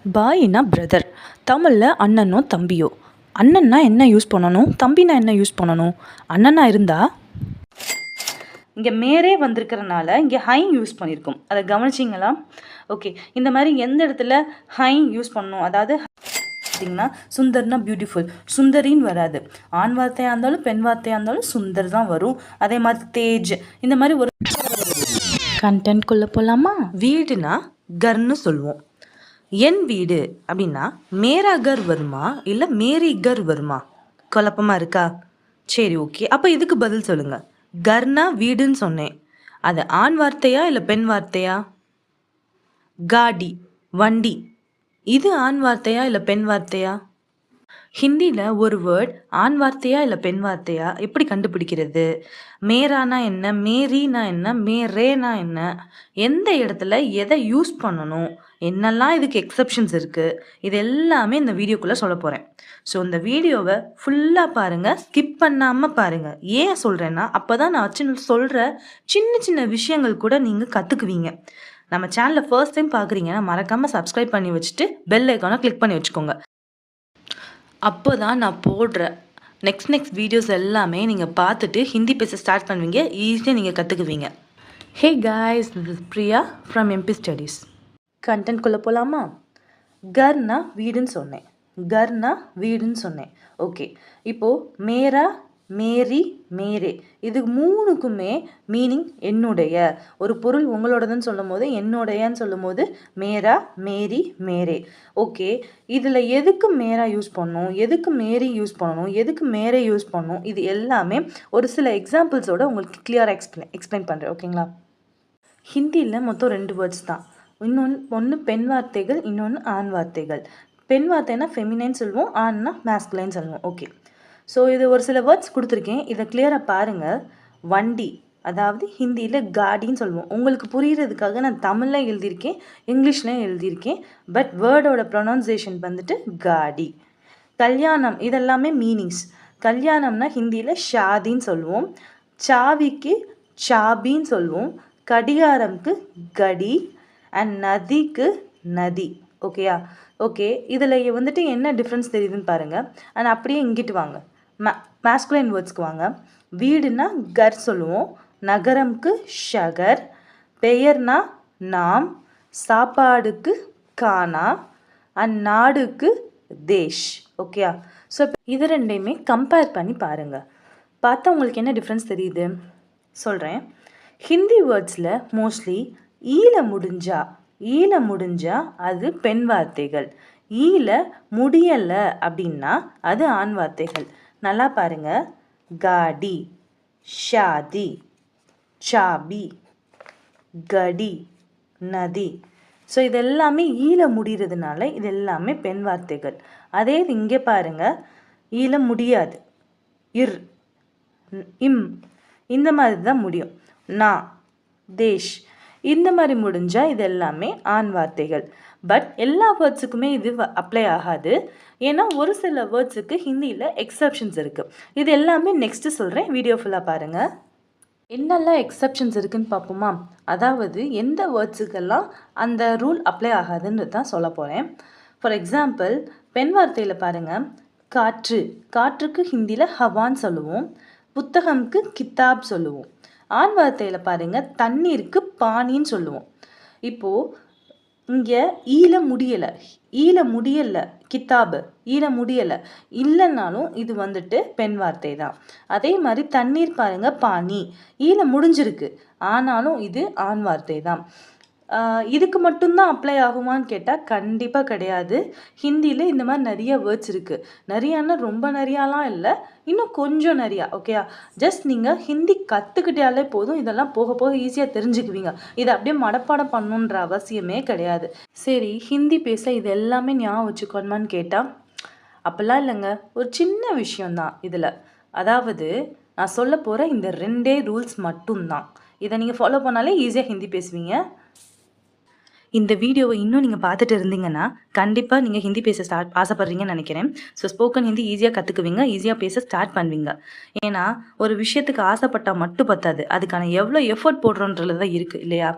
பாய்னா brother, தமிழில் அண்ணனோ தம்பியோ. அண்ணன்னா என்ன யூஸ் பண்ணணும், தம்பினா என்ன யூஸ் பண்ணணும்? அண்ணனா இருந்தால் இங்கே மேரே வந்திருக்கிறனால இங்கே ஹை யூஸ் பண்ணியிருக்கோம். அதை கவனிச்சிங்களா? ஓகே, இந்த மாதிரி எந்த இடத்துல ஹை யூஸ் பண்ணணும், அதாவது பார்த்தீங்கன்னா சுந்தர்னா பியூட்டிஃபுல், சுந்தரின்னு வராது. ஆண் வார்த்தையாக இருந்தாலும் பெண் வார்த்தையாக இருந்தாலும் சுந்தர் தான் வரும். அதே மாதிரி தேஜ், இந்த மாதிரி ஒரு கண்டென்ட்குள்ளே போகலாமா? வீடுனா கர்னு சொல்லுவோம். என் வீடு அப்படின்னா மேரா கர் வருமா இல்லை மேரி கர் வருமா? குழப்பமாக இருக்கா? சரி, ஓகே. அப்போ இதுக்கு பதில் சொல்லுங்கள். கர்னா வீடுன்னு சொன்னேன், அது ஆண் வார்த்தையா இல்லை பெண் வார்த்தையா? காடி, வண்டி, இது ஆண் வார்த்தையா இல்லை பெண் வார்த்தையா? ஹிந்தியில் ஒரு வேர்ட் ஆண் வார்த்தையா இல்லை பெண் வார்த்தையா எப்படி கண்டுபிடிக்கிறது? மேரானா என்ன, மேரினா என்ன, மேரேனா என்ன, எந்த இடத்துல எதை யூஸ் பண்ணணும், என்னெல்லாம் இதுக்கு எக்ஸப்ஷன்ஸ் இருக்குது, இது எல்லாமே இந்த வீடியோக்குள்ளே சொல்ல போகிறேன். ஸோ இந்த வீடியோவை ஃபுல்லாக பாருங்கள், ஸ்கிப் பண்ணாமல் பாருங்கள். ஏன் சொல்கிறேன்னா அப்போ தான் நான் சொல்கிற சின்ன சின்ன விஷயங்கள் கூட நீங்கள் கற்றுக்குவீங்க. நம்ம சேனலை ஃபர்ஸ்ட் டைம் பார்க்குறீங்கன்னா மறக்காமல் சப்ஸ்கிரைப் பண்ணி வச்சுட்டு பெல் ஐக்கானை கிளிக் பண்ணி வச்சுக்கோங்க. அப்போ தான் நான் போடுற நெக்ஸ்ட் வீடியோஸ் எல்லாமே நீங்கள் பார்த்துட்டு ஹிந்தி பேச ஸ்டார்ட் பண்ணுவீங்க, ஈஸியாக நீங்கள் கற்றுக்குவீங்க. Hey guys, this is Priya from MP studies. கண்டென்ட்குள்ளே போகலாமா? கர்னா வீடுன்னு சொன்னேன், கர்னா வீடுன்னு சொன்னேன். ஓகே, இப்போது மேரா, மேரி, மேரே, இது மூணுக்குமே மீனிங் என்னுடைய. ஒரு பொருள் உங்களோடதுன்னு சொல்லும் போது, என்னுடையன்னு சொல்லும் போது மேரா, மேரி, மேரே. ஓகே, இதில் எதுக்கு மேரா யூஸ் பண்ணணும், எதுக்கு மேரி யூஸ் பண்ணணும், எதுக்கு மேரே யூஸ் பண்ணணும், இது எல்லாமே ஒரு சில எக்ஸாம்பிள்ஸோடு உங்களுக்கு கிளியராக எக்ஸ்பிளைன் பண்ணுறேன். ஓகேங்களா? ஹிந்தியில் மொத்தம் 2 வேர்ட்ஸ் தான். ஒன்று பெண் வார்த்தைகள், இன்னொன்று ஆண் வார்த்தைகள். பெண் வார்த்தைனா ஃபெமினைன்னு சொல்லுவோம், ஆண்னா மேஸ்குலைன்னு சொல்லுவோம். ஓகே, ஸோ இது ஒரு சில வேர்ட்ஸ் கொடுத்துருக்கேன், இதை கிளியராக பாருங்கள். வண்டி, அதாவது ஹிந்தியில் காடின்னு சொல்லுவோம். உங்களுக்கு புரிகிறதுக்காக நான் தமிழில் எழுதியிருக்கேன், இங்கிலீஷ்லையும் எழுதியிருக்கேன். பட் வேர்டோட ப்ரொனவுன்சியேஷன் வந்துட்டு காடி. கல்யாணம், இதெல்லாமே மீனிங்ஸ். கல்யாணம்னா ஹிந்தியில் ஷாதின்னு சொல்லுவோம். சாவிக்கு சாபின்னு சொல்லுவோம். கடிகாரம்க்கு கடி, அண்ட் நதிக்கு நதி. ஓகேயா? ஓகே, இதில் வந்துட்டு என்ன டிஃப்ரென்ஸ் தெரியுதுன்னு பாருங்கள். அண்ட் அப்படியே இங்கிட்டு வாங்க, மேஸ்குலைன் வேர்ட்ஸ்க்கு வாங்க. வீடுனா கர் சொல்லுவோம், நகரம்க்கு ஷகர், பெயர்னா நாம், சாப்பாடுக்கு கானா, அண்ட் நாடுக்கு தேஷ். ஓகேயா? ஸோ இது ரெண்டையுமே கம்பேர் பண்ணி பாருங்கள். பார்த்தா உங்களுக்கு என்ன டிஃப்ரென்ஸ் தெரியுது சொல்கிறேன். ஹிந்தி வேர்ட்ஸில் மோஸ்ட்லி ஈல முடிஞ்சா அது பெண் வார்த்தைகள், ஈல முடியலை அப்படின்னா அது ஆண் வார்த்தைகள். நல்லா பாருங்க. காடி, ஷாதி, சாபி, கடி, நதி. ஸோ இது எல்லாமே ஈல முடிகிறதுனால இது எல்லாமே பெண் வார்த்தைகள். அதே இங்கே பாருங்க, ஈல முடியாது, இர், இம், இந்த மாதிரி தான் முடியும். நா, தேஷ், இந்த மாதிரி முடிஞ்சால் இது எல்லாமே ஆண் வார்த்தைகள். பட் எல்லா வேர்ட்ஸுக்குமே இது அப்ளை ஆகாது. ஏன்னா ஒரு சில வேர்ட்ஸுக்கு ஹிந்தியில் எக்ஸப்ஷன்ஸ் இருக்குது. இது எல்லாமே நெக்ஸ்ட்டு சொல்கிறேன், வீடியோ ஃபுல்லாக பாருங்கள். என்னெல்லாம் எக்ஸப்ஷன்ஸ் இருக்குதுன்னு பார்ப்போமா? அதாவது எந்த வேர்ட்ஸுக்கெல்லாம் அந்த ரூல் அப்ளை ஆகாதுன்னு தான் சொல்ல போகிறேன். ஃபார் எக்ஸாம்பிள், பெண் வார்த்தையில் பாருங்கள். காற்று, காற்றுக்கு ஹிந்தியில் ஹவான்னு சொல்லுவோம். புத்தகம்க்கு கித்தாப் சொல்லுவோம். ஆண் வார்த்தையில் பாருங்கள், தண்ணீருக்கு பானின்னு சொல்லுவோம். இப்போது இங்கே ஈல முடியலை, கித்தாபு ஈல முடியலை இல்லைன்னாலும் இது வந்துட்டு பெண் வார்த்தை தான். அதே மாதிரி தண்ணீர் பாருங்கள், பானி, ஈல முடிஞ்சிருக்கு ஆனாலும் இது ஆண் வார்த்தை தான். இதுக்கு மட்டும்தான் அப்ளை ஆகுமான்னு கேட்டால் கண்டிப்பாக கிடையாது. ஹிந்தியில் இந்த மாதிரி நிறைய வேர்ட்ஸ் இருக்குது. நிறையானா ரொம்ப நிறையாலாம் இல்லை, இன்னும் கொஞ்சம் நிறையா. ஓகேயா? ஜஸ்ட் நீங்கள் ஹிந்தி கற்றுக்கிட்டாலே போதும், இதெல்லாம் போக போக ஈஸியாக தெரிஞ்சுக்குவீங்க. இதை அப்படியே மனப்பாடம் பண்ணணுன்ற அவசியமே கிடையாது. சரி, ஹிந்தி பேச இது எல்லாமே ஞாபகம் வச்சுக்கணுமான்னு கேட்டால் அப்படிலாம் இல்லைங்க. ஒரு சின்ன விஷயந்தான் இதில். அதாவது நான் சொல்ல போகிற இந்த 2 ரூல்ஸ் மட்டும்தான். இதை நீங்கள் ஃபாலோ பண்ணாலே ஈஸியாக ஹிந்தி பேசுவீங்க. இந்த வீடியோவை இன்னும் நீங்கள் பார்த்துட்டு இருந்தீங்கன்னா கண்டிப்பாக நீங்கள் ஹிந்தி பேச ஆசைப்படுறீங்கன்னு நினைக்கிறேன். ஸோ ஸ்போக்கன் ஹிந்தி ஈஸியாக கற்றுக்குவீங்க, ஈஸியாக பேச ஸ்டார்ட் பண்ணுவீங்க. ஏன்னா ஒரு விஷயத்துக்கு ஆசைப்பட்டால் மட்டும் பத்தாது, அதுக்கான எவ்வளோ எஃபர்ட் போடுறோன்றது தான் இருக்குது இல்லையா?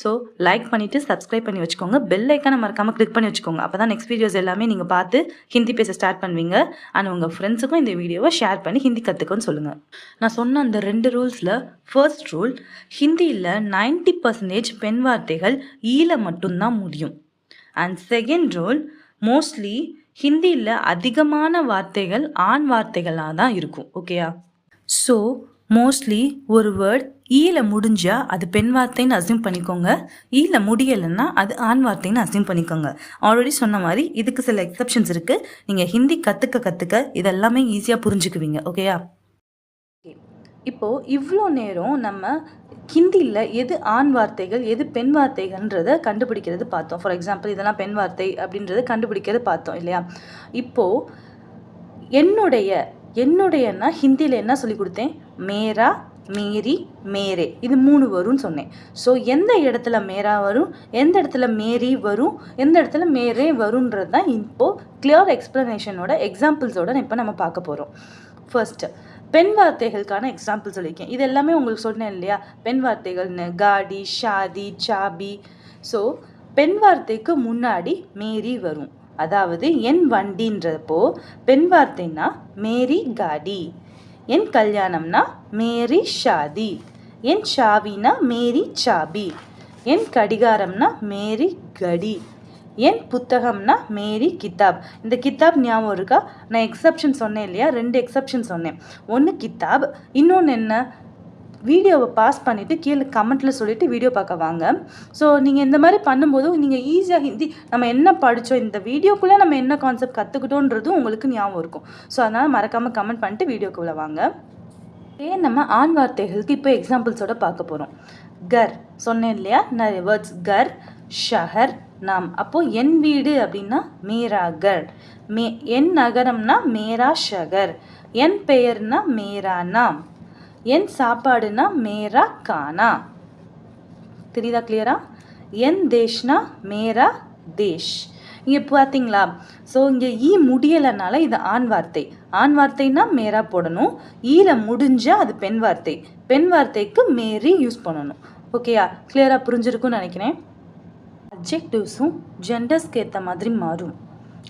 ஸோ லைக் பண்ணிவிட்டு சப்ஸ்கிரைப் பண்ணி வச்சுக்கோங்க, பெல் ஐக்கானை மறக்காமல் கிளிக் பண்ணி வச்சுக்கோங்க. அப்போ தான் நெக்ஸ்ட் வீடியோஸ் எல்லாமே நீங்கள் பார்த்து ஹிந்தி பேச ஸ்டார்ட் பண்ணுவீங்க. அண்ட் உங்கள் ஃப்ரெண்ட்ஸுக்கும் இந்த வீடியோவை ஷேர் பண்ணி ஹிந்தி கற்றுக்கோன்னு சொல்லுங்கள். நான் சொன்ன அந்த 2 ரூல்ஸில் ஃபர்ஸ்ட் ரூல், ஹிந்தியில் 90% பெண் வார்த்தைகள் ஈல மட்டும்தான் முடியும். அண்ட் செகண்ட் ரூல், மோஸ்ட்லி ஹிந்தியில் அதிகமான வார்த்தைகள் ஆண் வார்த்தைகளாக தான் இருக்கும். ஓகேயா? ஸோ மோஸ்ட்லி ஒரு வேர்ட் ஈல முடிஞ்சால் அது பெண் வார்த்தைன்னு அசியூம் பண்ணிக்கோங்க, ஈல முடியலைன்னா அது ஆண் வார்த்தைன்னு அசியூம் பண்ணிக்கோங்க. ஆல்ரெடி சொன்ன மாதிரி இதுக்கு சில எக்ஸப்ஷன்ஸ் இருக்குது. நீங்கள் ஹிந்தி கற்றுக்க இதெல்லாமே ஈஸியாக புரிஞ்சுக்குவீங்க. ஓகேயா? இப்போது இவ்வளோ நேரம் நம்ம ஹிந்தியில் எது ஆண் வார்த்தைகள் எது பெண் வார்த்தைகள்ன்றதை கண்டுபிடிக்கிறது பார்த்தோம். ஃபார் எக்ஸாம்பிள் இதெல்லாம் பெண் வார்த்தை அப்படின்றத கண்டுபிடிக்கிறது பார்த்தோம் இல்லையா? இப்போது என்னுடையன்னா ஹிந்தியில் என்ன சொல்லி கொடுத்தேன்? மேரா, மேரி, மேரே, இது 3 வரும்னு சொன்னேன். ஸோ எந்த இடத்துல மேரா வரும், எந்த இடத்துல மேரி வரும், எந்த இடத்துல மேரே வரும்ன்றது தான் இப்போது கிளியர் எக்ஸ்ப்ளனேஷனோட எக்ஸாம்பிள்ஸோட இப்போ நம்ம பார்க்க போகிறோம். ஃபர்ஸ்ட்டு பெண் வார்த்தைகளுக்கான எக்ஸாம்பிள் சொல்லியிருக்கேன். இது எல்லாமே உங்களுக்கு சொன்னேன் இல்லையா? பெண் வார்த்தைகள்னு காடி, ஷாதி, சாபி. ஸோ பெண் வார்த்தைக்கு முன்னாடி மேரி வரும். அதாவது என் வண்டின்றப்போ பெண் வார்த்தைனா மேரி காடி, என் கல்யாணம்னா மேரி ஷாதி, என் சாவினா மேரி சாபி, என் கடிகாரம்னா மேரி கடி, என் புத்தகம்னா மேரி கிதாப். இந்த கிதாப் ஞாபகம் இருக்கா? நான் எக்ஸப்ஷன் சொன்னேன் இல்லையா? 2 எக்ஸப்ஷன் சொன்னேன். ஒன்று கிதாப், இன்னொன்று என்ன? வீடியோவை பாஸ் பண்ணிவிட்டு கீழே கமெண்ட்டில் சொல்லிவிட்டு வீடியோ பார்க்க வாங்க. ஸோ நீங்கள் இந்த மாதிரி பண்ணும்போது நீங்கள் ஈஸியாக ஹிந்தி நம்ம என்ன படித்தோம், இந்த வீடியோக்குள்ளே நம்ம என்ன கான்செப்ட் கற்றுக்கிட்டோன்றதும் உங்களுக்கு ஞாபகம் இருக்கும். ஸோ அதனால் மறக்காமல் கமெண்ட் பண்ணிட்டு வீடியோக்குள்ளே வாங்க. நம்ம ஆண் வார்த்தைகளுக்கு இப்போ எக்ஸாம்பிள்ஸோட பார்க்க போகிறோம். கர் சொன்னேன் இல்லையா? நிறைய வேர்ட்ஸ். கர், ஷஹர், நாம். அப்போது என் வீடு அப்படின்னா மேரா கர், என் நகரம்னா மேரா ஷகர், என் பெயர்னா மேரா நாம், என் சாப்பாடுனா மேரா கானா. தெரியுதா கிளியரா? என் தேஷ்னா மேரா தேஷ். இங்கே பார்த்தீங்களா? ஸோ இங்கே ஈ முடியலைனால இது ஆண் வார்த்தை. ஆண் வார்த்தைனா மேரா போடணும், ஈல முடிஞ்சால் அது பெண் வார்த்தை. பெண் வார்த்தைக்கு மேரி யூஸ் பண்ணணும். ஓகேயா? கிளியராக புரிஞ்சிருக்கும்னு நினைக்கிறேன். அட்ஜெக்டிவ்ஸும் ஜெண்டர்ஸ்க்கு ஏற்ற மாதிரி மாறும்.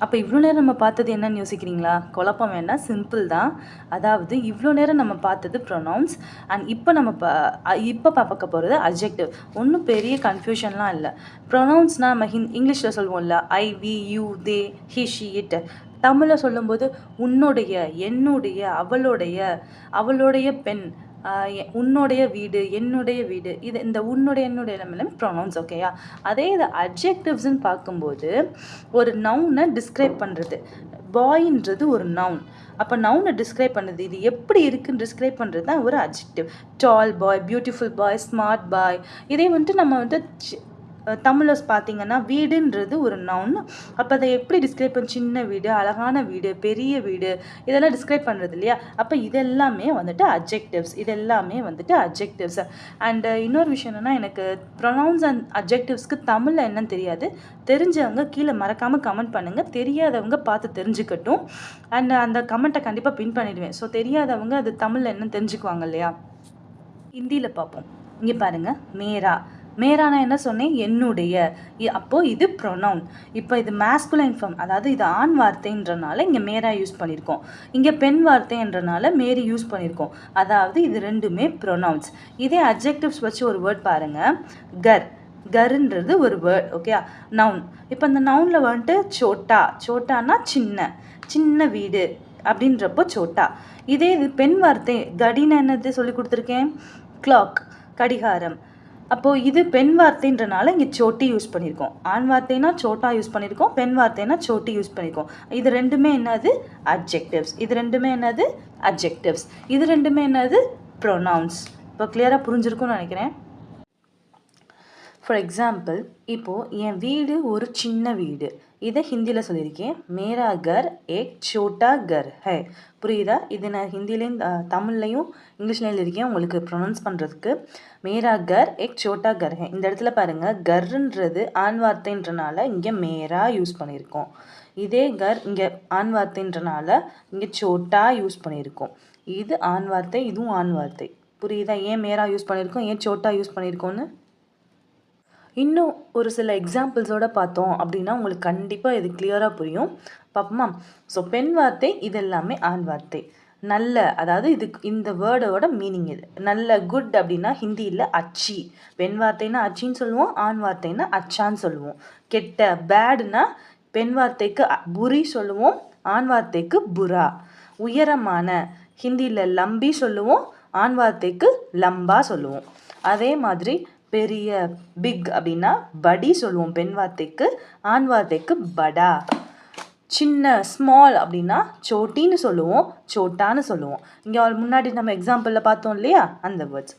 அப்போ இவ்வளோ நேரம் நம்ம பார்த்தது என்னன்னு யோசிக்கிறீங்களா? குழப்பம் வேண்டாம், சிம்பிள் தான். அதாவது இவ்வளோ நேரம் நம்ம பார்த்தது ப்ரொனவுன்ஸ், அண்ட் இப்போ பார்க்க போகிறது அட்ஜெக்டிவ். ஒன்றும் பெரிய கன்ஃபியூஷன்லாம் இல்லை. ப்ரொனவுன்ஸ்னால் நம்ம இங்கிலீஷில் சொல்லுவோம்ல, I, we, you, they, he, she, it. தமிழில் சொல்லும்போது உன்னுடைய, என்னுடைய, அவளுடைய பெண், உன்னுடைய வீடு, என்னுடைய வீடு. இது இந்த உன்னுடைய என்னுடைய எல்லாமே ப்ரொனவுன்ஸ். ஓகேயா? அதே இது அட்ஜெக்டிவ்ஸ்ன்னு பார்க்கும்போது ஒரு நவுனை டிஸ்கிரைப் பண்ணுறது. பாய்ன்றது ஒரு நவுன். அப்போ நவுனை டிஸ்கிரைப் பண்ணுறது, இது எப்படி இருக்குன்னு டிஸ்கிரைப் பண்ணுறது தான் ஒரு அட்ஜெக்டிவ். டால் பாய், பியூட்டிஃபுல் பாய், ஸ்மார்ட் பாய். இதே நம்ம தமிழில் பார்த்தீங்கன்னா வீடுன்றது ஒரு நவுன். அப்போ அதை எப்படி டிஸ்கிரைப் பண்ண? சின்ன வீடு, அழகான வீடு, பெரிய வீடு, இதெல்லாம் டிஸ்கிரைப் பண்ணுறது இல்லையா? அப்போ இதெல்லாமே அட்ஜெக்டிவ்ஸ். அண்ட் இன்னொரு விஷயம் என்னென்னா, எனக்கு ப்ரொனவுன்ஸ் அண்ட் அட்ஜெக்டிவ்ஸ்க்கு தமிழில் என்னன்னு தெரியாது. தெரிஞ்சவங்க கீழே மறக்காமல் கமெண்ட் பண்ணுங்கள், தெரியாதவங்க பார்த்து தெரிஞ்சுக்கட்டும். அண்ட் அந்த கமெண்ட்டை கண்டிப்பாக பின் பண்ணிடுவேன். ஸோ தெரியாதவங்க அது தமிழில் என்னன்னு தெரிஞ்சுக்குவாங்க இல்லையா? ஹிந்தியில் பார்ப்போம். இங்கே பாருங்கள், மேரானா என்ன சொன்னேன்? என்னுடைய. அப்போது இது ப்ரொனவுன். இப்போ இது மேஸ்குலைன் ஃபார்ம், அதாவது இது ஆண் வார்த்தைன்றனால இங்கே மேரா யூஸ் பண்ணியிருக்கோம், இங்கே பெண் வார்த்தைன்றனால மேரி யூஸ் பண்ணியிருக்கோம். அதாவது இது ரெண்டுமே ப்ரொனவுன்ஸ். இதே அட்ஜெக்டிவ்ஸ் வச்சு ஒரு வேர்ட் பாருங்கள். கர்ன்றது ஒரு வேர்ட். Okay, noun. இப்போ இந்த நவுனில் சோட்டானா சின்ன வீடு அப்படின்றப்போ சோட்டா. இதே இது பெண் வார்த்தை. கடின்னு என்னது சொல்லி கொடுத்துருக்கேன்? கிளாக், கடிகாரம். அப்போது இது பெண் வார்த்தைன்றனால இங்கே சோட்டி யூஸ் பண்ணியிருக்கோம். ஆண் வார்த்தைனா சோட்டா யூஸ் பண்ணியிருக்கோம், பெண் வார்த்தைனா சோட்டி யூஸ் பண்ணியிருக்கோம். இது ரெண்டுமே என்னது? அட்ஜெக்டிவ்ஸ். இது ரெண்டுமே என்னது? ப்ரொனவுன்ஸ். இப்போ கிளியராக புரிஞ்சிருக்கும்னு நினைக்கிறேன். ஃபார் எக்ஸாம்பிள், இப்போது என் வீடு ஒரு சின்ன வீடு. இதை ஹிந்தியில் சொல்லியிருக்கேன். மேரா கர் ஏக் சோட்டா கர் ஹை. புரியுதா? இது நான் ஹிந்திலையும் தமிழ்லையும் இங்கிலீஷ்லையும் எழுதியிருக்கேன் உங்களுக்கு ப்ரொனவுன்ஸ் பண்ணுறதுக்கு. மேரா கர் ஏக் சோட்டா கர் ஹை. இந்த இடத்துல பாருங்கள், கர்ன்றது ஆண் வார்த்தைன்றனால இங்கே மேரா யூஸ் பண்ணியிருக்கோம். இதே கர் இங்கே ஆண் வார்த்தைன்றனால இங்கே சோட்டா யூஸ் பண்ணியிருக்கோம். இது ஆண் வார்த்தை, இதுவும் ஆண் வார்த்தை. புரியுதா? ஏன் மேரா யூஸ் பண்ணியிருக்கோம், ஏன் சோட்டா யூஸ் பண்ணியிருக்கோன்னு? இன்னும் ஒரு சில எக்ஸாம்பிள்ஸோடு பார்த்தோம் அப்படின்னா உங்களுக்கு கண்டிப்பாக இது கிளியராக புரியும். பார்ப்போமா? ஸோ பெண் வார்த்தை இது எல்லாமே ஆண் வார்த்தை. நல்ல, அதாவது இதுக்கு இந்த வேர்டோட மீனிங் இது. நல்ல, குட் அப்படின்னா ஹிந்தியில் அச்சி. பெண் வார்த்தைன்னா அச்சின்னு சொல்லுவோம், ஆண் வார்த்தைன்னா அச்சான்னு சொல்லுவோம். கெட்ட, பேடுனா பெண் வார்த்தைக்கு புரி சொல்லுவோம், ஆண் வார்த்தைக்கு புரா. உயரமான, ஹிந்தியில் லம்பி சொல்லுவோம், ஆண் வார்த்தைக்கு லம்பா சொல்லுவோம். அதே மாதிரி பெரிய, பிக் அப்படின்னா படி சொல்லுவோம் பெண் வார்த்தைக்கு, ஆண் வார்த்தைக்கு படா. சின்ன, ஸ்மால் அப்படின்னா சோட்டின்னு சொல்லுவோம், சோட்டான்னு சொல்லுவோம். இங்கே முன்னாடி நம்ம எக்ஸாம்பிளில் பார்த்தோம் இல்லையா, அந்த வேர்ட்ஸ்.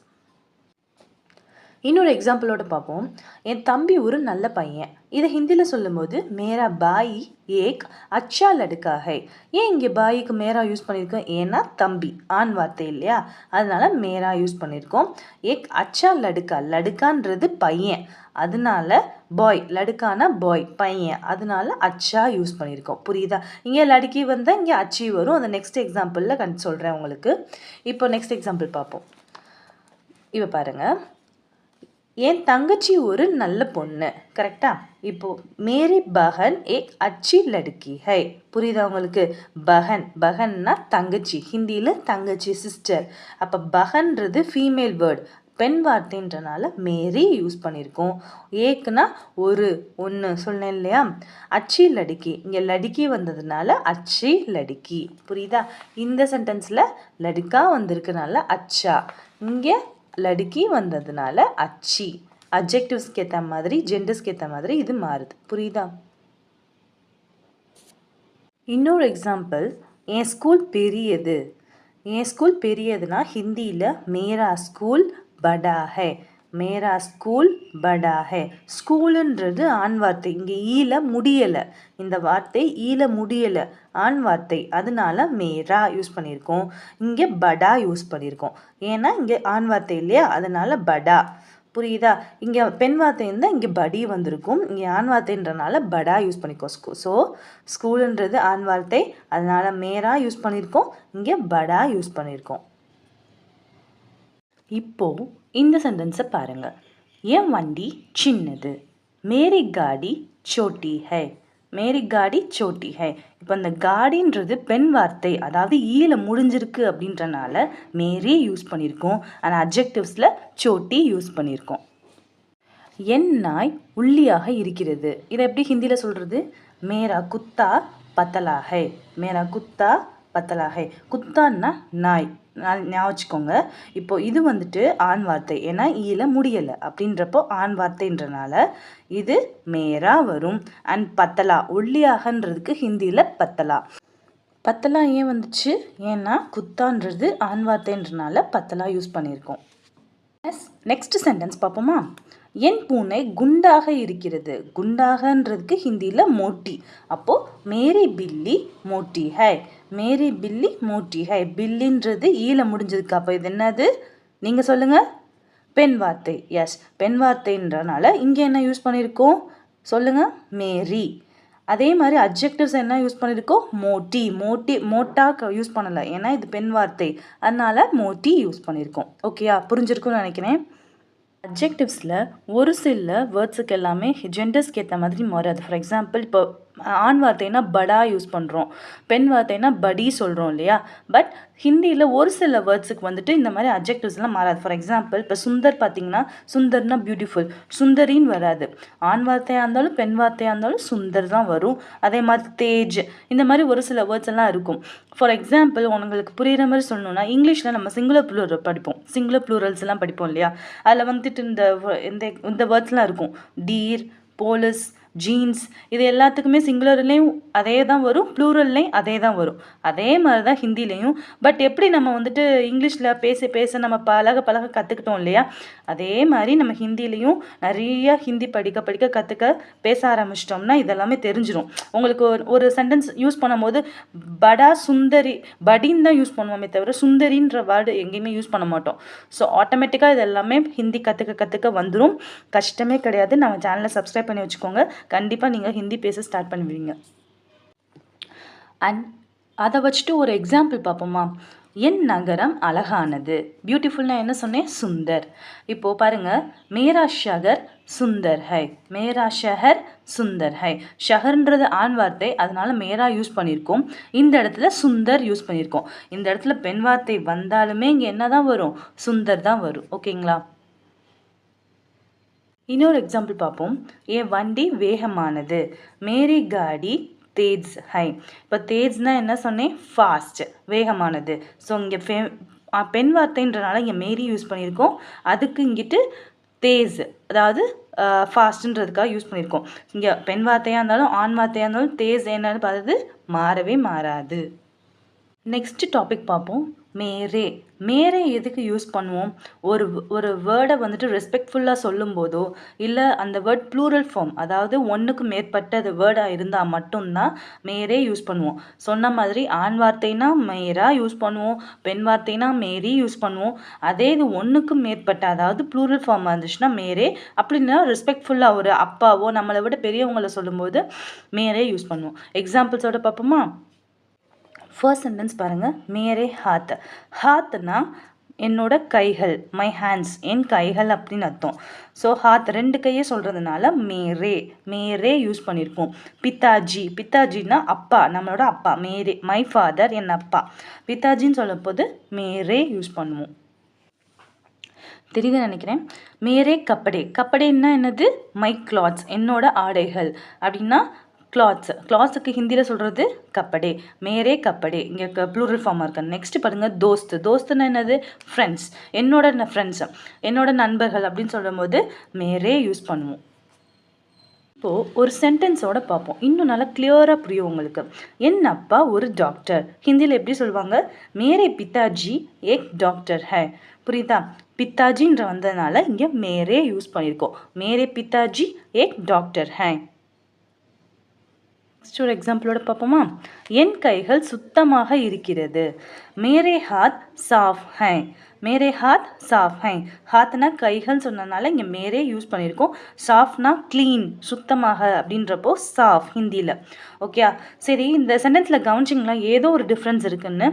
இன்னொரு எக்ஸாம்பிளோட பார்ப்போம். என் தம்பி ஒரு நல்ல பையன். இதை ஹிந்தியில் சொல்லும்போது மேரா பாய் ஏக் அச்சா லடுக்கா ஹை. ஏன் இங்கே பாய்க்கு மேரா யூஸ் பண்ணியிருக்கோம்? ஏன்னா தம்பி ஆண் வார்த்தை இல்லையா, அதனால மேரா யூஸ் பண்ணியிருக்கோம். ஏக் அச்சா லடுக்கா, லடுக்கான்றது பையன், அதனால பாய், லடுக்கானா பாய் பையன், அதனால அச்சா யூஸ் பண்ணியிருக்கோம். புரியுதா? இங்கே லடுக்கி வந்தால் இங்கே அச்சி வரும். அதை நெக்ஸ்ட் எக்ஸாம்பிளில் சொல்கிறேன் உங்களுக்கு. இப்போ நெக்ஸ்ட் எக்ஸாம்பிள் பார்ப்போம். இப்போ பாருங்கள், என் தங்கச்சி ஒரு நல்ல பொண்ணு. கரெக்டா? இப்போது மேரி பஹன் ஏக் அச்சி லடுக்கி ஹை. புரியுதா உங்களுக்கு? பஹன், பஹன்னா தங்கச்சி, ஹிந்தியில் தங்கச்சி, சிஸ்டர். அப்போ பஹன்றது ஃபீமேல் வேர்டு, பெண் வார்த்தைன்றனால மேரி யூஸ் பண்ணியிருக்கோம். ஏக்குனா ஒரு, ஒன்று சொன்னேன் இல்லையா. அச்சி லடுக்கி, இங்கே லடுக்கி வந்ததுனால அச்சி லடுக்கி. புரியுதா? இந்த சென்டென்ஸில் லடுக்கா வந்திருக்கனால அச்சா, இங்கே லடுக்கி வந்ததுனால அச்சி. அட்ஜெக்டிவ்ஸ்க்கு ஏற்ற மாதிரி, ஜெண்டர்ஸ்க்கு ஏற்ற மாதிரி இது மாறுது. புரியுதா? இன்னொரு எக்ஸாம்பிள், என் ஸ்கூல் பெரியது. என் ஸ்கூல் பெரியதுன்னா ஹிந்தியில் மேரா ஸ்கூல் படா ஹை. மேரா ஸ்கூல் படா ஹை. ஸ்கூலுன்றது ஆண் வார்த்தை, இங்கே ஈல முடியலை, இந்த வார்த்தை ஈல முடியலை, ஆண் வார்த்தை, அதனால மேரா யூஸ் பண்ணியிருக்கோம். இங்கே படா யூஸ் பண்ணியிருக்கோம், ஏன்னா இங்கே ஆண் வார்த்தை இல்லையா, அதனால படா. புரியுதா? இங்கே பெண் வார்த்தை இருந்தால் இங்கே படி வந்திருக்கும், இங்கே ஆண் வார்த்தைன்றனால படா யூஸ் பண்ணிக்கோ. ஸோ ஸ்கூலுன்றது ஆண் வார்த்தை, அதனால மேரா யூஸ் பண்ணியிருக்கோம், இங்கே படா யூஸ் பண்ணியிருக்கோம். இப்போது இந்த சென்டென்ஸை பாருங்கள். என் வண்டி சின்னது. மேரி காடி சோட்டி ஹை. மேரி காடி சோட்டி ஹை. இப்போ அந்த காடின்றது பெண் வார்த்தை, அதாவது ஈல முடிஞ்சிருக்கு அப்படின்றனால மேரி யூஸ் பண்ணியிருக்கோம். ஆனால் அட்ஜெக்டிவ்ஸில் சோட்டி யூஸ் பண்ணியிருக்கோம். என் நாய் உள்ளியாக இருக்கிறது. இதை எப்படி ஹிந்தியில் சொல்கிறது? மேரா குத்தா பத்தலா ஹை. மேரா குத்தா பத்தலா ஹை. குத்தான்னா நாய், ஞாபகம் வச்சுக்கோங்க. இப்போ இது வந்துட்டு ஆண் வார்த்தை, ஏன்னா ஈல முடியலை அப்படின்றப்போ ஆண் வார்த்தைன்றனால இது மேரா வரும். அண்ட் பத்தலா, ஒல்லியாகன்றதுக்கு ஹிந்தியில் பத்தலா. பத்தலா ஏன் வந்துச்சு? ஏன்னா குத்தான்றது ஆண் வார்த்தைன்றனால பத்தலா யூஸ் பண்ணியிருக்கோம். நெக்ஸ்ட் சென்டென்ஸ் பார்ப்போமா? என் பூனை குண்டாக இருக்கிறது. குண்டாகன்றதுக்கு ஹிந்தியில் மோட்டி. அப்போது மேரி பில்லி மோட்டி ஹை. மேரி பில்லி மோட்டி ஹை. பில்லின்றது ஈல முடிஞ்சதுக்கு அப்போ இது என்னது? நீங்கள் சொல்லுங்கள். பெண் வார்த்தை. எஸ், பெண் வார்த்தைன்றனால இங்கே என்ன யூஸ் பண்ணியிருக்கோம் சொல்லுங்கள்? மேரி. அதே மாதிரி அட்ஜெக்டிவ்ஸ் என்ன யூஸ் பண்ணியிருக்கோம்? மோட்டி. மோட்டா யூஸ் பண்ணலை, ஏன்னா இது பெண் வார்த்தை, அதனால் மோட்டி யூஸ் பண்ணியிருக்கோம். ஓகேயா? புரிஞ்சிருக்குன்னு நினைக்கிறேன். அட்ஜெக்டிவ்ஸில் ஒரு சில வேர்ட்ஸுக்கு எல்லாமே ஜெண்டர்ஸ்க்கு ஏற்ற மாதிரி மாறாது. ஃபார் எக்ஸாம்பிள், இப்போ ஆண் வார்த்தைனா படா யூஸ் பண்ணுறோம், பெண் வார்த்தைனா படி சொல்கிறோம் இல்லையா. பட் ஹிந்தியில் ஒரு சில வேர்ட்ஸுக்கு வந்துட்டு இந்த மாதிரி அட்ஜெக்டிவ்ஸ்லாம் மாறாது. ஃபார் எக்ஸாம்பிள், இப்போ சுந்தர் பார்த்திங்கன்னா சுந்தர்னா பியூட்டிஃபுல், சுந்தரின்னு வராது. ஆண் வார்த்தையாக இருந்தாலும் பெண் வார்த்தையாக இருந்தாலும் சுந்தர் தான் வரும். அதே மாதிரி தேஜ், இந்த மாதிரி ஒரு சில வேர்ட்ஸ் எல்லாம் இருக்கும். ஃபார் எக்ஸாம்பிள், உங்களுக்கு புரிகிற மாதிரி சொல்லணும்னா, இங்கிலீஷில் நம்ம சிங்குலர் ப்ளூரல் படிப்போம், சிங்குலர் ப்ளூரல்ஸ் எல்லாம் படிப்போம் இல்லையா. அதில் வந்துட்டு இந்த வேர்ட்ஸ்லாம் இருக்கும். டீர், போலீஸ், ஜீன்ஸ், இது எல்லாத்துக்குமே சிங்குலர்லேயும் அதே தான் வரும், ப்ளூரல்லையும் அதே தான் வரும். அதே மாதிரி தான் ஹிந்திலையும். பட் எப்படி நம்ம வந்துட்டு இங்கிலீஷில் பேச பேச நம்ம பழக பழக கற்றுக்கிட்டோம் இல்லையா, அதே மாதிரி நம்ம ஹிந்திலையும் நிறைய ஹிந்தி படிக்க படிக்க கற்றுக்க பேச ஆரம்பிச்சிட்டோம்னா இதெல்லாமே தெரிஞ்சிடும். உங்களுக்கு ஒரு சென்டென்ஸ் யூஸ் பண்ணும்போது படா சுந்தரி, படின்னு தான் யூஸ் பண்ணுவோமே தவிர சுந்தரின்ற வேர்டு எங்கேயுமே யூஸ் பண்ண மாட்டோம். ஸோ ஆட்டோமேட்டிக்காக இது எல்லாமே ஹிந்தி கற்றுக்க வந்துடும். கஷ்டமே கிடையாது. நம்ம சேனலை சப்ஸ்கிரைப் பண்ணி வச்சுக்கோங்க. கண்டிப்பாக நீங்கள் ஹிந்தி பேச ஸ்டார்ட் பண்ணுவீங்க. அண்ட் அதை வச்சுட்டு ஒரு எக்ஸாம்பிள் பார்ப்போமா? என் நகரம் அழகானது. பியூட்டிஃபுல்னா என்ன சொன்னேன்? சுந்தர். இப்போது பாருங்கள், மேரா ஷஹர் சுந்தர் ஹை. மேரா ஷஹர் சுந்தர் ஹை. ஷஹர்ன்றது ஆண் வார்த்தை, அதனால மேரா யூஸ் பண்ணியிருக்கோம். இந்த இடத்துல சுந்தர் யூஸ் பண்ணியிருக்கோம். இந்த இடத்துல பெண் வார்த்தை வந்தாலுமே இங்கே என்ன தான் வரும்? சுந்தர் தான் வரும். ஓகேங்களா? இன்னொரு எக்ஸாம்பிள் பார்ப்போம். என் வண்டி வேகமானது. மேரி காடி தேஜ் ஹை. இப்போ தேஜ்னால் என்ன சொன்னேன்? ஃபாஸ்ட், வேகமானது. ஸோ இங்கே பெண் வார்த்தைன்றனால இங்கே மேரி யூஸ் பண்ணியிருக்கோம். அதுக்கு இங்கிட்டு தேஜ், அதாவது ஃபாஸ்ட்டுன்றதுக்காக யூஸ் பண்ணியிருக்கோம். இங்கே பெண் வார்த்தையாக இருந்தாலும் ஆண் வார்த்தையாக இருந்தாலும் தேஜ் என்னன்னு பார்த்தது மாறவே மாறாது. நெக்ஸ்ட் டாபிக் பார்ப்போம். மேரே. மேரே எதுக்கு யூஸ் பண்ணுவோம்? ஒரு வேர்டை வந்துட்டு ரெஸ்பெக்ட்ஃபுல்லாக சொல்லும் போதோ இல்லை அந்த வேர்ட் ப்ளூரல் ஃபார்ம், அதாவது ஒன்றுக்கு மேற்பட்ட அது வேர்டாக இருந்தால் மட்டும்தான் மேரே யூஸ் பண்ணுவோம். சொன்ன மாதிரி ஆண் வார்த்தைனா மேரா யூஸ் பண்ணுவோம், பெண் வார்த்தைனா மேரி யூஸ் பண்ணுவோம். அதே இது ஒன்றுக்கு மேற்பட்ட, அதாவது ப்ளூரல் ஃபார்மாக இருந்துச்சுன்னா மேரே, அப்படின்னா ரெஸ்பெக்ட்ஃபுல்லாக ஒரு அப்பாவோ நம்மளை விட பெரியவங்களை சொல்லும்போது மேரே யூஸ் பண்ணுவோம். எக்ஸாம்பிள்ஸோட பார்ப்போமா? ஃபர்ஸ்ட் சென்டென்ஸ் பாருங்கள். மேரே ஹாத். ஹாத்னா என்னோட கைகள், மை ஹேண்ட்ஸ், என் கைகள் அப்படின்னு அர்த்தம். ஸோ ஹாத் ரெண்டு கையை சொல்கிறதுனால மேரே, மேரே யூஸ் பண்ணியிருக்கோம். பித்தாஜி, பித்தாஜின்னா அப்பா, நம்மளோட அப்பா. மேரே, மை ஃபாதர், என் அப்பா. பித்தாஜின்னு சொல்லும் போது மேரே யூஸ் பண்ணுவோம். தெரியுதுன்னு நினைக்கிறேன். மேரே கப்படே. கப்படேன்னா என்னது? மை கிளாத்ஸ், என்னோட ஆடைகள் அப்படின்னா கிளாத்ஸ். கிளாத்ஸுக்கு ஹிந்தியில் சொல்கிறது கப்படே. மேரே கப்படே, இங்கே ப்ளூரல் ஃபார்மாக இருக்கு. நெக்ஸ்ட் பாருங்கள், தோஸ்து. தோஸ்துன்னா என்னது? ஃப்ரெண்ட்ஸ், என்னோட ஃப்ரெண்ட்ஸ், என்னோட நண்பர்கள் அப்படின்னு சொல்லும்போது மேரே யூஸ் பண்ணுவோம். இப்போது ஒரு சென்டென்ஸோட பார்ப்போம், இன்னும் நல்லா கிளியராக புரியும் உங்களுக்கு. என் அப்பா ஒரு டாக்டர். ஹிந்தியில் எப்படி சொல்லுவாங்க? மேரே பித்தாஜி ஏக் டாக்டர் ஹை. புரியுதா? பித்தாஜின்ற வந்ததுனால இங்கே மேரே யூஸ் பண்ணியிருக்கோம். மேரே பித்தாஜி ஏக் டாக்டர் ஹை. நெக்ஸ்ட் ஒரு எக்ஸாம்பிளோட பார்ப்போமா? என் கைகள் சுத்தமாக இருக்கிறது. மேரே ஹாத் சாஃப் ஹை. மேரே ஹாத் சாஃப் ஹை. ஹாத்னா கைகள் சொன்னதுனால இங்கே மேரே யூஸ் பண்ணியிருக்கோம். சாஃப்னா க்ளீன், சுத்தமாக அப்படின்றப்போ சாஃப் ஹிந்தியில். ஓகே, சரி, இந்த சென்டென்ஸில் கவனிச்சிங்களா ஏதோ ஒரு டிஃப்ரென்ஸ் இருக்குன்னு?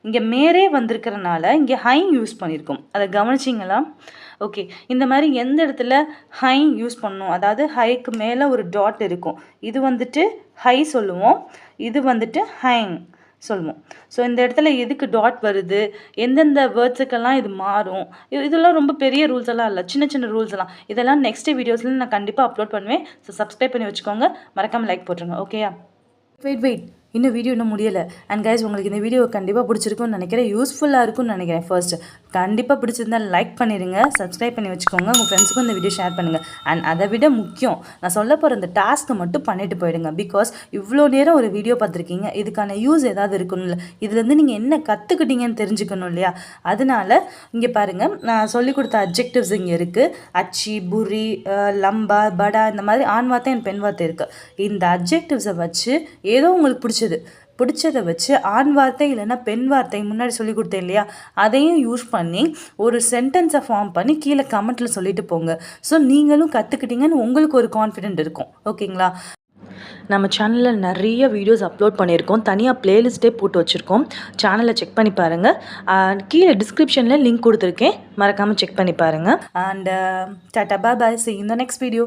இங்கே மேரே வந்திருக்கிறனால இங்கே ஹை யூஸ் பண்ணியிருக்கோம். அதை கவனிச்சிங்களா? ஓகே, இந்த மாதிரி எந்த இடத்துல ஹை யூஸ் பண்ணணும், அதாவது ஹைக்கு மேலே ஒரு டாட் இருக்கும், இது வந்துட்டு ஹை சொல்லுவோம், இது வந்துட்டு ஹைங் சொல்லுவோம். ஸோ இந்த இடத்துல எதுக்கு டாட் வருது, எந்தெந்த வேர்ட்ஸுக்கெல்லாம் இது மாறும், இதெல்லாம் ரொம்ப பெரிய ரூல்ஸ் எல்லாம் இல்லை, சின்ன சின்ன ரூல்ஸ் எல்லாம். இதெல்லாம் நெக்ஸ்ட் வீடியோஸில் நான் கண்டிப்பாக அப்லோட் பண்ணுவேன். ஸோ சப்ஸ்கிரைப் பண்ணி வச்சுக்கோங்க, மறக்காமல் லைக் போட்டுருங்க. ஓகேயா? வெயிட் இன்னும் வீடியோ இன்னும் முடியலை. அண்ட் கைஸ், உங்களுக்கு இந்த வீடியோ கண்டிப்பாக பிடிச்சிருக்குன்னு நினைக்கிறேன், யூஸ்ஃபுல்லாக இருக்கும்னு நினைக்கிறேன். ஃபர்ஸ்ட் கண்டிப்பாக பிடிச்சிருந்தால் லைக் பண்ணிடுங்க, சப்ஸ்கிரைப் பண்ணி வச்சுக்கோங்க, உங்கள் ஃப்ரெண்ட்ஸுக்கும் இந்த வீடியோ ஷேர் பண்ணுங்கள். அண்ட் அதை விட முக்கியம், நான் சொல்ல போகிற இந்த டாஸ்க்கை மட்டும் பண்ணிட்டு போயிடுங்க. பிகாஸ் இவ்வளோ நேரம் ஒரு வீடியோ பார்த்துருக்கீங்க, இதுக்கான யூஸ் ஏதாவது இருக்கணும் இல்லை, இதுலேருந்து நீங்கள் என்ன கற்றுக்கிட்டீங்கன்னு தெரிஞ்சுக்கணும் இல்லையா? அதனால இங்கே பாருங்கள், நான் சொல்லிக் கொடுத்த அட்ஜெக்டிவ்ஸ் இங்கே இருக்குது. அச்சி, புரி, லம்பா, படா, இந்த மாதிரி ஆண் வார்த்தை அண்ட் பெண் வார்த்தை இருக்குது. இந்த அட்ஜெக்டிவ்ஸை வச்சு ஏதோ உங்களுக்கு பிடிச்சதை வச்சு ஆண் வார்த்தை இல்லைன்னா பெண் வார்த்தை முன்னாடி சொல்லி கொடுத்தேன் இல்லையா, அதையும் யூஸ் பண்ணி ஒரு சென்டென்ஸை ஃபார்ம் பண்ணி கீழே கமெண்ட்டில் சொல்லிட்டு போங்க. ஸோ நீங்களும் கற்றுக்கிட்டீங்கன்னு உங்களுக்கு ஒரு கான்ஃபிடென்ட் இருக்கும். ஓகேங்களா? நம்ம சேனலில் நிறைய வீடியோஸ் அப்லோட் பண்ணியிருக்கோம், தனியாக பிளேலிஸ்ட்டே போட்டு வச்சுருக்கோம். சேனலை செக் பண்ணி பாருங்கள். கீழே டிஸ்கிரிப்ஷனில் லிங்க் கொடுத்துருக்கேன், மறக்காமல் செக் பண்ணி பாருங்கள். And Tata, bye, see you in the next video.